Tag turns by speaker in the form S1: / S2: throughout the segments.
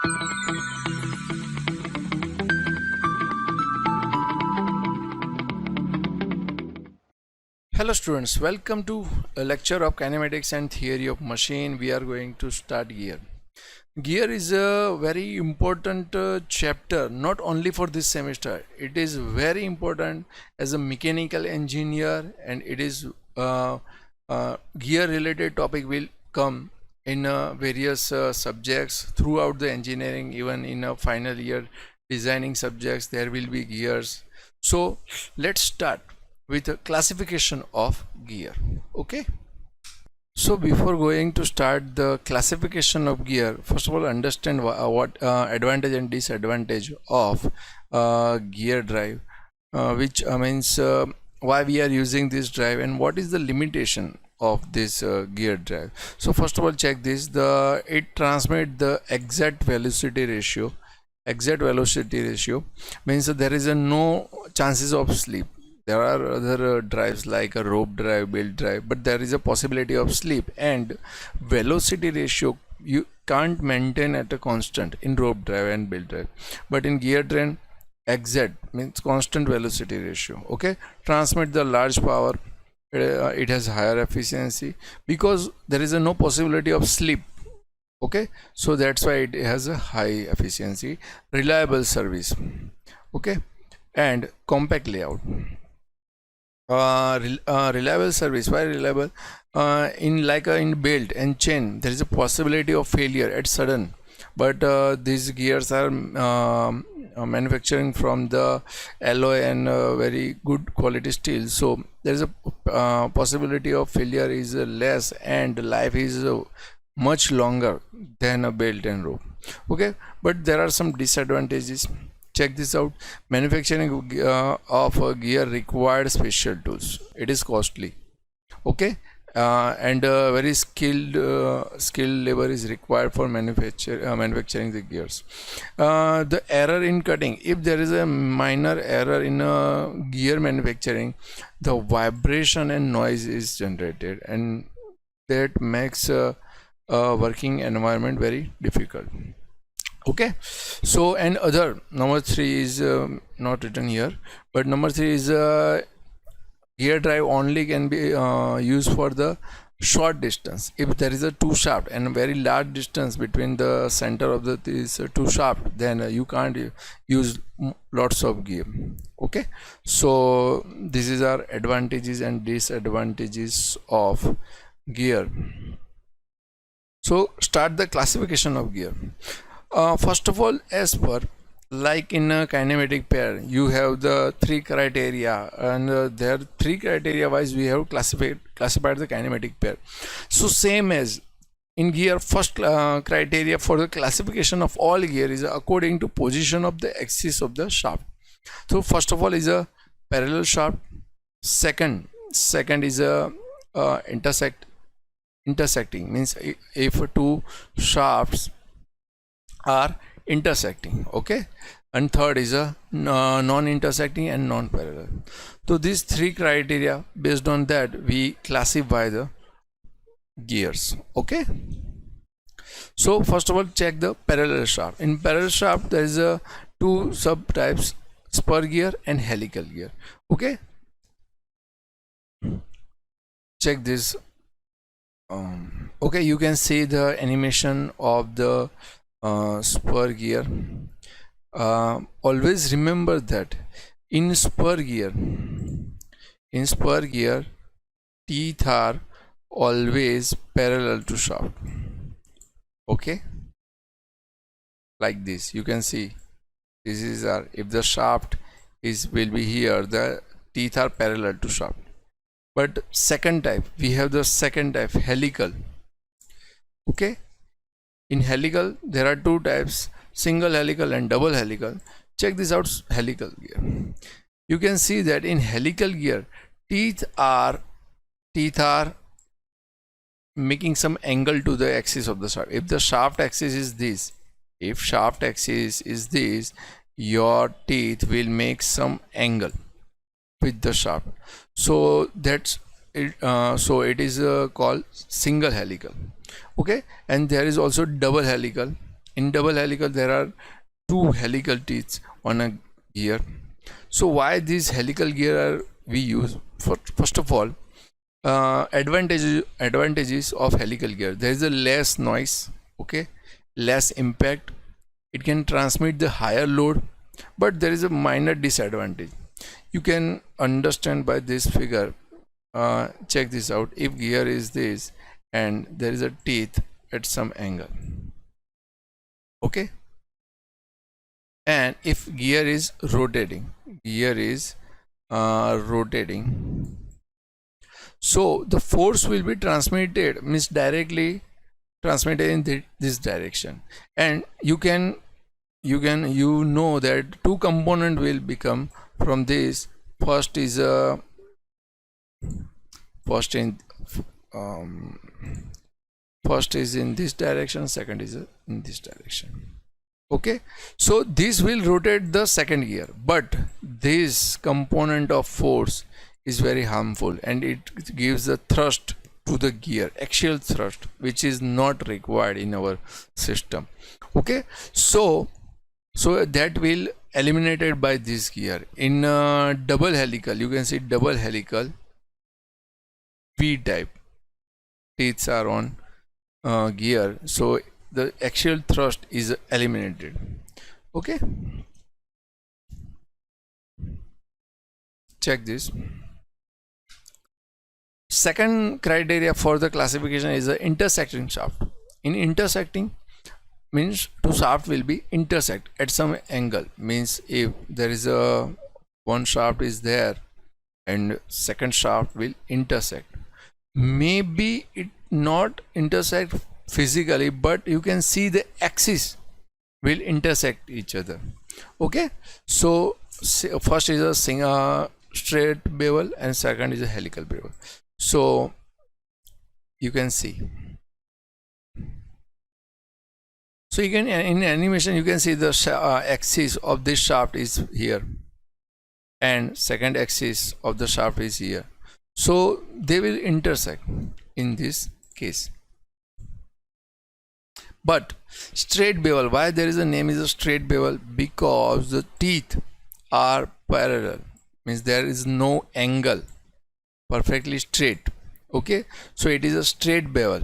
S1: Hello students, welcome to a lecture of kinematics and theory of machine. We are going to start gear. Gear is a very important chapter, not only for this semester. It is very important as a mechanical engineer, and it is gear related topic will come in various subjects throughout the engineering. Even in a final year designing subjects there will be gears. So let's start with a classification of gear. Okay, so before going to start the classification of gear, first of all understand what advantage and disadvantage of gear drive, which means why we are using this drive and what is the limitation of this gear drive. So first of all check this, it transmit the exact velocity ratio. Exact velocity ratio means that there is no chances of slip. There are other drives like a rope drive, belt drive, but there is a possibility of slip, and velocity ratio you can't maintain at a constant in rope drive and belt drive, but in gear train exact means constant velocity ratio. Okay, transmit the large power, it has higher efficiency because there is no possibility of slip. Okay, so that's why it has a high efficiency, reliable service. Okay, and compact layout. Reliable service. Why reliable? In belt and chain there is a possibility of failure at sudden, but these gears are manufacturing from the alloy and very good quality steel, so there is a possibility of failure is less, and life is much longer than a belt and rope. Okay, but there are some disadvantages. Check this out. Manufacturing of a gear required special tools. It is costly. Okay, and very skilled labor is required for manufacturing the gears. The error in cutting. If there is a minor error in gear manufacturing, the vibration and noise is generated, and that makes a working environment very difficult. Okay, so and other number 3 is not written here, but number 3 is gear drive only can be used for the short distance. If there is a two shaft and a very large distance between the center of these two shaft, then you can't use lots of gear. Okay, so this is our advantages and disadvantages of gear. So start the classification of gear. First of all, as per like in a kinematic pair, you have the 3 criteria, and there 3 criteria wise we have classified the kinematic pair. So same as in gear, first criteria for the classification of all gear is according to position of the axis of the shaft. So first of all is a parallel shaft. Second is a intersecting, means if two shafts are intersecting. Okay, and third is a non-intersecting and non-parallel. So these 3 criteria, based on that we classify the gears. Okay, so first of all check the parallel shaft. In parallel shaft there is a 2 subtypes, spur gear and helical gear. Okay, check this. Okay, you can see the animation of the spur gear. Always remember that in spur gear teeth are always parallel to shaft. Okay, like this you can see, this is our, if the shaft will be here, the teeth are parallel to shaft. But second type, we have the second type, helical. Okay, in helical there are 2 types, single helical and double helical. Check this out, helical gear. You can see that in helical gear teeth are making some angle to the axis of the shaft. If the shaft axis is this, your teeth will make some angle with the shaft. So that's it. So it is called single helical. Okay, and there is also double helical. In double helical there are two helical teeth on a gear. So why these helical gear are we use? First of all, advantages of helical gear: there is a less noise, okay, less impact, it can transmit the higher load, but there is a minor disadvantage. You can understand by this figure. Check this out. If gear is this and there is a teeth at some angle, okay, and if gear is rotating, rotating, so the force will be transmitted, means directly transmitted in this direction, and you know that two component will become from this. First is a first in um, first is in this direction, second is in this direction, okay. So this will rotate the second gear, but this component of force is very harmful and it gives a thrust to the gear, axial thrust, which is not required in our system, okay. So that will eliminated by this gear. In double helical, you can see double helical V type teeth are on gear, so the axial thrust is eliminated, okay. Check this. Second criteria for the classification is the intersecting shaft. In intersecting means two shaft will be intersect at some angle, means if there is a one shaft is there and second shaft will intersect, maybe it not intersect physically, but you can see the axis will intersect each other, okay. So first is a straight bevel and second is a helical bevel. So you can see, so you can in animation you can see the axis of this shaft is here and second axis of the shaft is here, so they will intersect in this case. But straight bevel, why there is a name is a straight bevel? Because the teeth are parallel, means there is no angle, perfectly straight, okay. So it is a straight bevel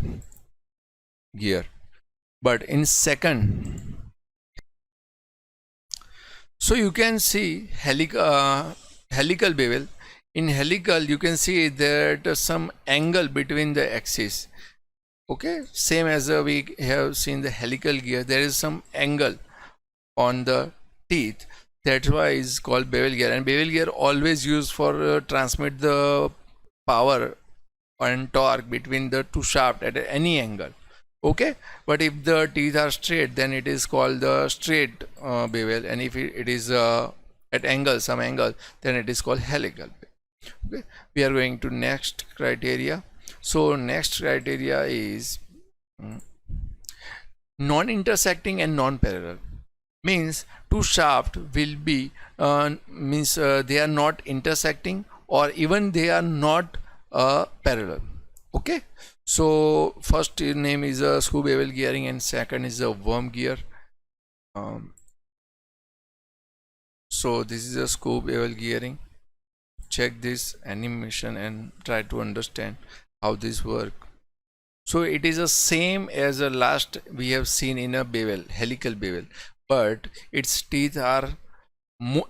S1: gear. But in second, so you can see helical bevel. In helical you can see that some angle between the axis, okay, same as we have seen the helical gear, there is some angle on the teeth, that's why it's called bevel gear. And bevel gear always used for transmit the power and torque between the two shaft at any angle, okay. But if the teeth are straight, then it is called the straight bevel, and if it is at angle, some angle, then it is called helical, okay. We are going to next criteria. So next criteria is non-intersecting and non-parallel, means two shaft will be they are not intersecting or even they are not parallel, okay. So first name is a screw bevel gearing and second is a worm gear. So this is a screw bevel gearing. Check this animation and try to understand how this work. So it is the same as the last we have seen in a bevel, helical bevel, but its teeth are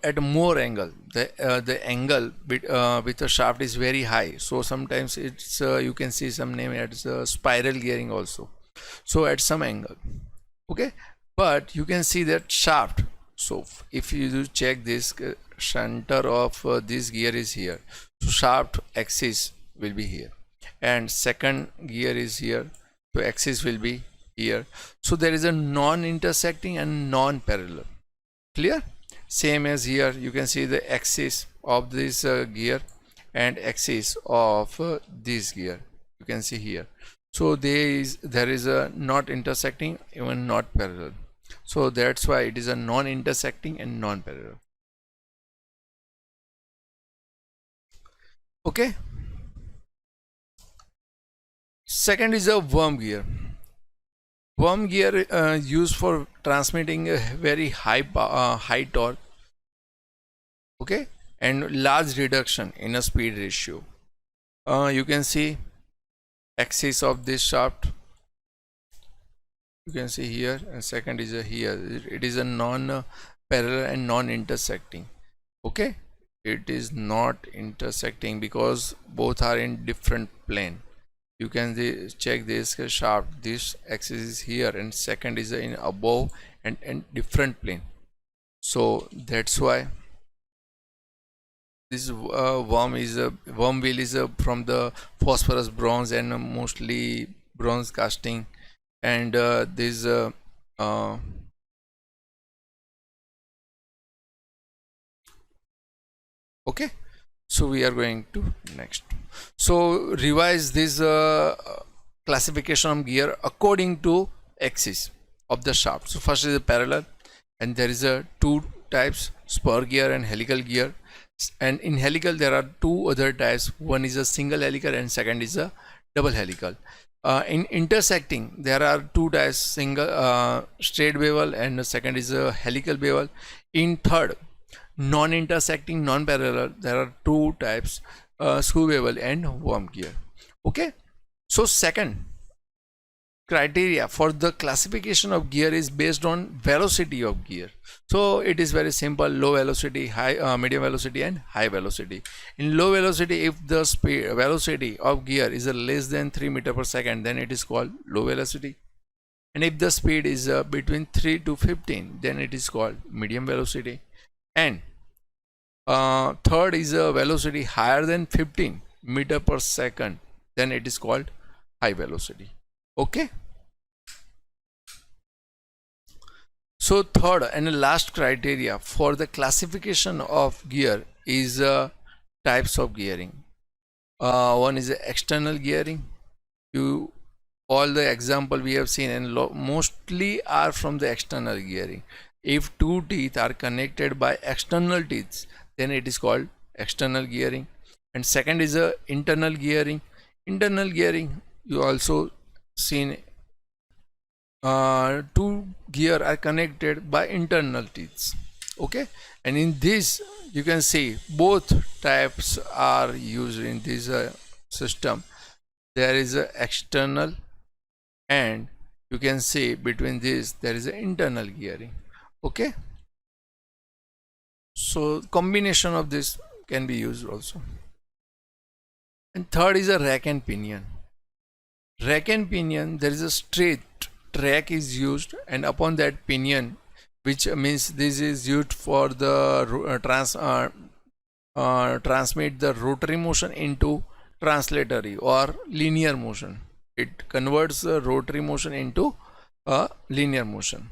S1: at more angle. The angle with the shaft is very high. So sometimes it's you can see some name as spiral gearing also. So at some angle, okay. But you can see that shaft. So if you do check this, center of this gear is here. So shaft axis will be here, and second gear is here. So axis will be here. So there is a non-intersecting and non-parallel. Clear? Same as here, you can see the axis of this gear and axis of this gear. You can see here. So there is a not intersecting, even not parallel. So that's why it is a non-intersecting and non-parallel. Okay. Second is a worm gear. Worm gear used for transmitting a very high torque, okay, and large reduction in a speed ratio. You can see axis of this shaft, you can see here, and second is here. It is a non parallel and non intersecting, okay. It is not intersecting because both are in different plane. You can check this shaft, this axis is here and second is in above and different plane. So that's why this worm wheel is from the phosphorus bronze and mostly bronze casting, and this okay. So we are going to next. So revise this classification of gear according to axis of the shaft. So first is a parallel, and there is a two types, spur gear and helical gear. And in helical there are two other types. One is a single helical and second is a double helical. In intersecting there are two types, single straight bevel and the second is a helical bevel. In third, non-intersecting, non-parallel, there are two types, screw bevel and worm gear, okay. So second criteria for the classification of gear is based on velocity of gear. So it is very simple: low velocity, high, medium velocity and high velocity. In low velocity, if the velocity of gear is less than 3 meters per second, then it is called low velocity. And if the speed is between 3 to 15, then it is called medium velocity. And third is a velocity higher than 15 meter per second, then it is called high velocity, okay. So third and last criteria for the classification of gear is types of gearing. One is external gearing. You all the example we have seen and mostly are from the external gearing. If two teeth are connected by external teeth, then it is called external gearing. And second is a internal gearing. Internal gearing, you also seen two gear are connected by internal teeth, okay. And in this you can see both types are used in this system. There is a external and you can see between this there is an internal gearing, okay. So combination of this can be used also. And third is a rack and pinion. Rack and pinion, there is a straight track is used, and upon that pinion, which means this is used for the transmit the rotary motion into translatory or linear motion. It converts the rotary motion into a linear motion.